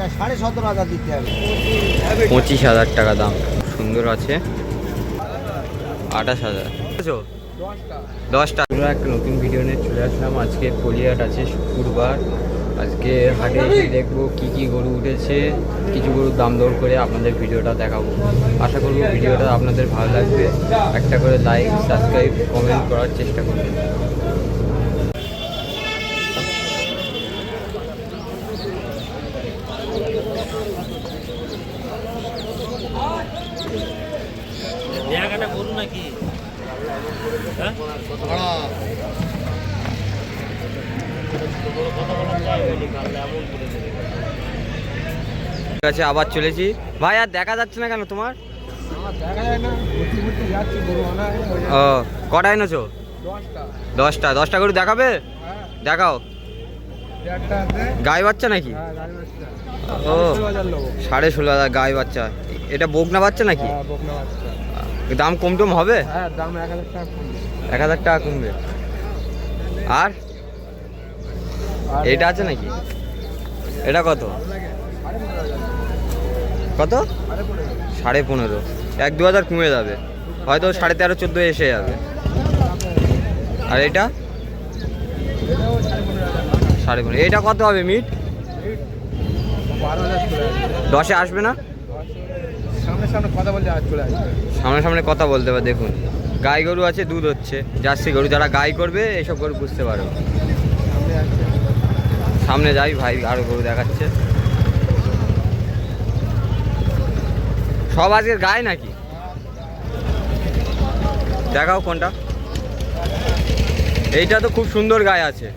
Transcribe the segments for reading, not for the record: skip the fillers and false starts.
এটা 17,500 দিতে হবে। 25,000 টাকা দাম। সুন্দর আছে। 28,000। 10টা। একটা নতুন ভিডিও নিয়ে চলে আসলাম। আজকে পলিহাট আছে, শুক্রবার। আজকে হাটে এসে দেখবো কী কী গরু উঠেছে, কিছু গরুর দাম দর করে আপনাদের ভিডিওটা দেখাবো। আশা করব ভিডিওটা আপনাদের ভালো লাগবে। একটা করে লাইক, সাবস্ক্রাইব, কমেন্ট করার চেষ্টা করবেন। ঠিক আছে, আবার চলেছি ভাই। আর দেখা যাচ্ছে না কেন তোমার? ও, কটা এনেছো? 10টা করে দেখাবে? দেখাও। গাই বাচ্চা নাকি? ও, 16,500 গাই বাচ্চা। এটা বকনা বাচ্চা নাকি? দাম কম টম হবে? 1,000 টাকা কমবে। আর এটা আছে নাকি? এটা কত? কত? 15.5। 1-2 হাজার কমে যাবে, হয়তো 13.5-14 এসে যাবে। আর এটা 15.5। এটা কত হবে মিট? 10-এ আসবে না? সামনে কথা বলতে হবে। দেখুন, গাই গরু আছে, দুধ হচ্ছে, জার্সি গরু। যারা গাই করবে এইসব গরু বুঝতে পারো। সামনে যাই ভাই, আরো গরু দেখাচ্ছে। সব আজকের গায়ে নাকি? দেখাও কোনটা। এইটা তো খুব সুন্দর গায়ে আছে।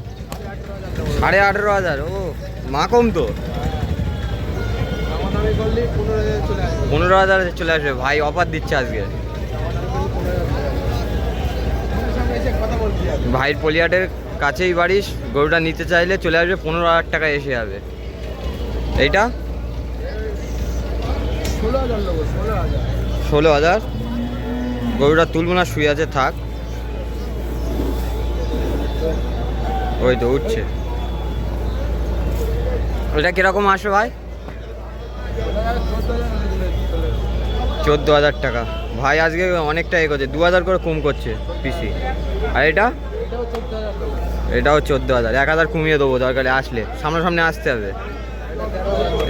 18,500। ও মা, কম তো। 15,000 চলে আসবে ভাই। অফার দিচ্ছে আজকে ভাইয়ের পলিহাটের কাছেই বাড়ি। গরুটা নিতে চাইলে চলে আসবে, 15,000 টাকা এসে যাবে। এইটা 16,000। গরুটা তুলবো না, শুয়ে আছে, থাক। ওই তো উঠছে। ওইটা কিরকম আসবে ভাই? 14,000 টাকা। ভাই আজকে অনেকটা এগোচ্ছে, 2,000 করে কম করছে পিসি। আর এটাও 14,000। 1,000 কমিয়ে দেবো দরকারে, আসলে সামনাসামনি আসতে হবে।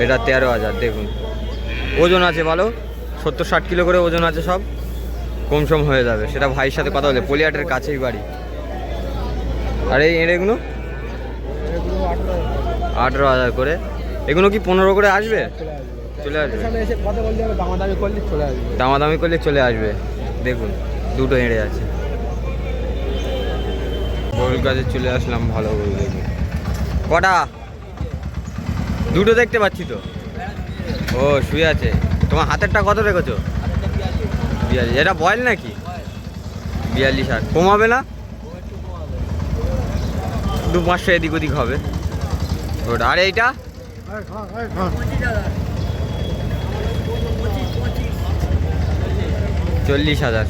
এটা 13,000। দেখুন, ওজন আছে ভালো, 70-60 কিলো করে ওজন আছে। সব কম সম হয়ে যাবে, সেটা ভাইয়ের সাথে কথা বলে। পলিহাটের কাছেই বাড়ি। আর এই এগুলো 18,000 করে। এগুলো কি 15 করে আসবে? চলে আসবে, দামাদামি করলে চলে আসবে। দেখুন, দুটো এঁড়ে আছে। গরুর কাছে চলে আসলাম, ভালো গরু দেখুন। কটা? দুটো দেখতে পাচ্ছি তো। ও, শুয়ে আছে। তোমার হাতেরটা কত রেখেছো? 42। এটা বয়েল নাকি? 42,000। কমাবে না? 2-500 এদিক ওদিক হবে ওটা। আর এইটা 40,000।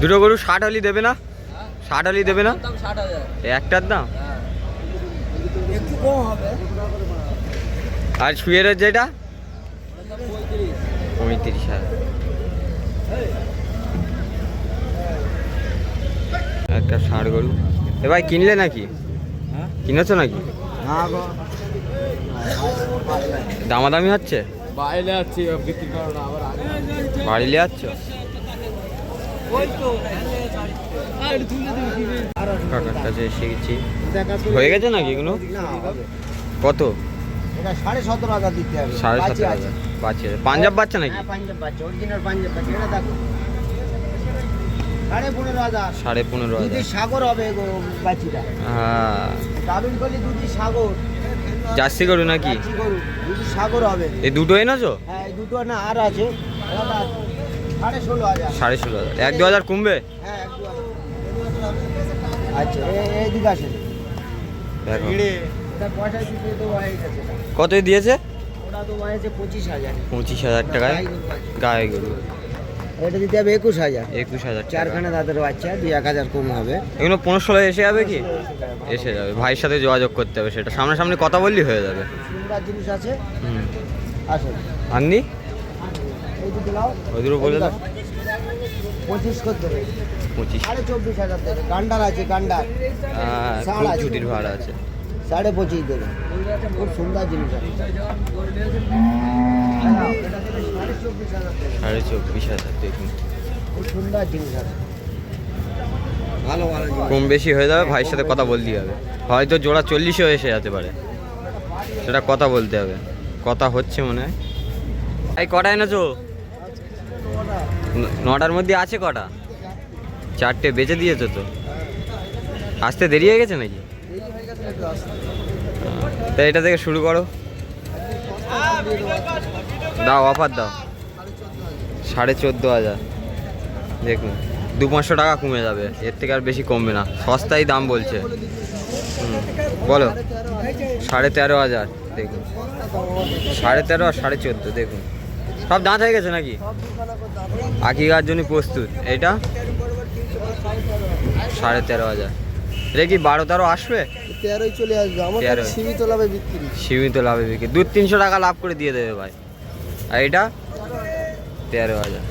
দুটো গরু 60 হলি দেবে না? 60 হলি দেবে না? একটার দাম একটু কম হবে। আর শুয়ের যেটা 35,000। একটা ষাঁড় গরু। এ ভাই কিনলে নাকি? কিনেছো নাকি? দামাদামি হচ্ছে? বাড়ি নিয়ে যাচ্ছ? কাকার কাছে এসে গেছি। হয়ে গেছে নাকি এগুলো? কত? 17,500 দিতে হবে। 17,500। বাচ্চা পাঞ্জাব বাচ্চা নাকি? পাঞ্জাব বাচ্চা, অরিজিনাল পাঞ্জাব বাচ্চা। এটা দেখো 15,500। 15,500। দুধের সাগর হবে বাচ্চিটা। হ্যাঁ, গাভিন করলে দুধের সাগর। জার্সি গরু নাকি? গরু দুধের সাগর হবে। এই দুটো এনেছো? হ্যাঁ, এই দুটো না, আর আছে। 16,500। 16,500। 1-2 হাজার কমবে? হ্যাঁ, 1-2 হাজার। আচ্ছা, এইদিকে আসেন। দেখো পয়সা দিতে তো কতই দিয়েছে? ওটা তো হয়েছে 25,000। 25,000 টাকায় গায়ে গরু। এটা দিতে হবে 21,000। 21,000 টাকা। চারখানা দাঁতের বাচ্চা, 2-1,000 কম হবে। এগুলো 15-16 এসে যাবে কি? এসে যাবে, ভাইয়ের সাথে যোগাযোগ করতে হবে, সেটা সামনাসামনি কথা বললি হয়ে যাবে। সুন্দর জিনিস আছে। হুম, আসুন আননি এই দুটো নাও, ওই দুটো বলে দাও। 25 করে দেবে। 25। 24,500 দেবে। গান্ডার আছে, গান্ডার খুব ছুটির ভাড়া আছে। 25.5 দেবে। খুব সুন্দর জিনিস আছে। 24,500 দেখুন, খুব সুন্দর জিনিস আছে, ভালো ভালো জিনিস। কম বেশি হয়ে যাবে, ভাইয়ের সাথে কথা বলতেই হবে। হয়তো জোড়া 40ও এসে যেতে পারে, সেটা কথা বলতে হবে। কথা হচ্ছে মনে হয়। এই কটা এনেছো? 9টার মধ্যে আছে কটা? 4টে বেচে দিয়েছো তো? আসতে দেরি হয়ে গেছে নাকি? তা এটা থেকে শুরু করো, দাও অফার দাও। 14,500 দেখুন, 200-500 টাকা কমে যাবে, এর থেকে আর বেশি কমবে না, সস্তাই দাম বলছে। বলো 13,500 দেখুন, 13,500 আর 14,500 দেখুন, সব দাঁত হয়ে গেছে নাকি? আকিকার জন্য প্রস্তুত। এটা 13,500। এটা কি 12-13 আসবে? 13ই চলে আসবে। আমার 13 সীমিত লাভে বিক্রি। সীমিত লাভে বিক্রি, 200-300 টাকা লাভ করে দিয়ে দেবে ভাই। আর এটা 13,000।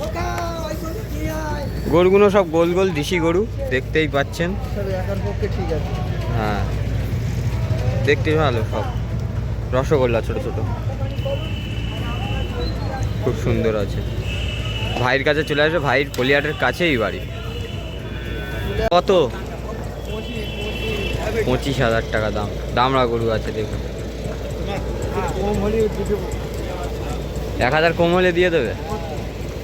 গরুগুলো সব গোল গোল দেশি গরু, দেখতেই পাচ্ছেন। সব একার পক্ষে ঠিক আছে। হ্যাঁ, দেখতে ভালো সব, রসগোল্লা ছোট ছোট, খুব সুন্দর আছে। ভাইয়ের কাছে চলে আসবে, ভাইয়ের পলিহাটের কাছেই বাড়ি। কত? 25,000 টাকা দাম। দামড়া গরু আছে দেখুন, কম হলে 1,000 কম হলে দিয়ে দেবে।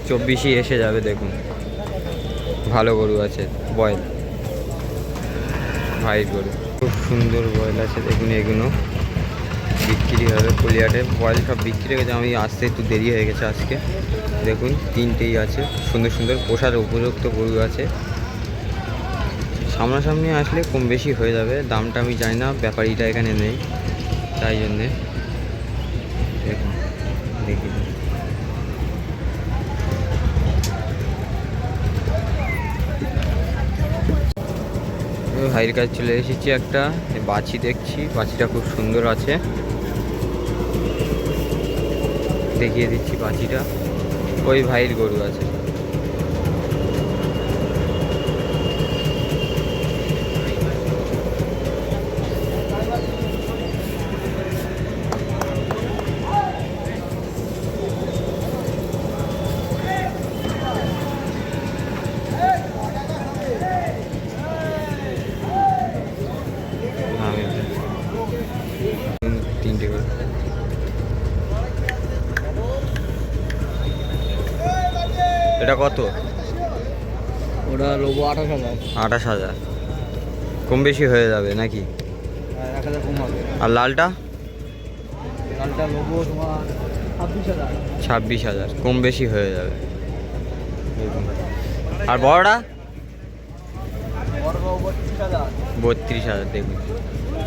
24ই এসে যাবে দেখুন, ভালো গরু আছে, বয়েল ভাইয়ের গরু, খুব সুন্দর বয়েল আছে দেখুন। এগুলো বিক্রি হবে পলিহাটে, বয়েল সব বিক্রি হয়ে গেছে। আমি আসতে একটু দেরি হয়ে গেছে আজকে। দেখুন 3টেই আছে, সুন্দর সুন্দর পোষার উপযুক্ত গরু আছে। সামনাসামনি আসলে কম বেশি হয়ে যাবে, দামটা আমি জানি না, ব্যাপারীটা এখানে নেই, তাই জন্যে। দেখুন দেখি ভাইয়ের কাছে চলে এসেছি, একটা বাছি দেখছি, বাছিটা খুব সুন্দর আছে, দেখিয়ে দিচ্ছি বাছিটা। ওই ভাইয়ের গরু আছে। তিনটে করে এটা কত? ওটা লোবো 28,000। 28,000 কম বেশি হয়ে যাবে নাকি? 1,000 কম হবে। আর লালটা? লালটা লোবো তোমার 26,000। 26,000 কম বেশি হয়ে যাবে দেখুন। আর বড়টা? 32,000 দেখুন,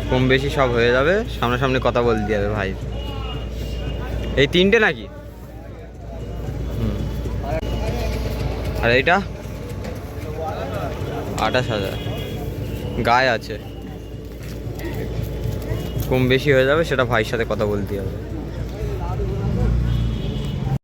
কম বেশি সব হয়ে যাবে, সামনাসামনি কথা বলতে যাবে ভাই। এই 3টে নাকি? আর এইটা 28,000 গায়ে আছে, কম বেশি হয়ে যাবে, সেটা ভাইয়ের সাথে কথা বলতে হবে।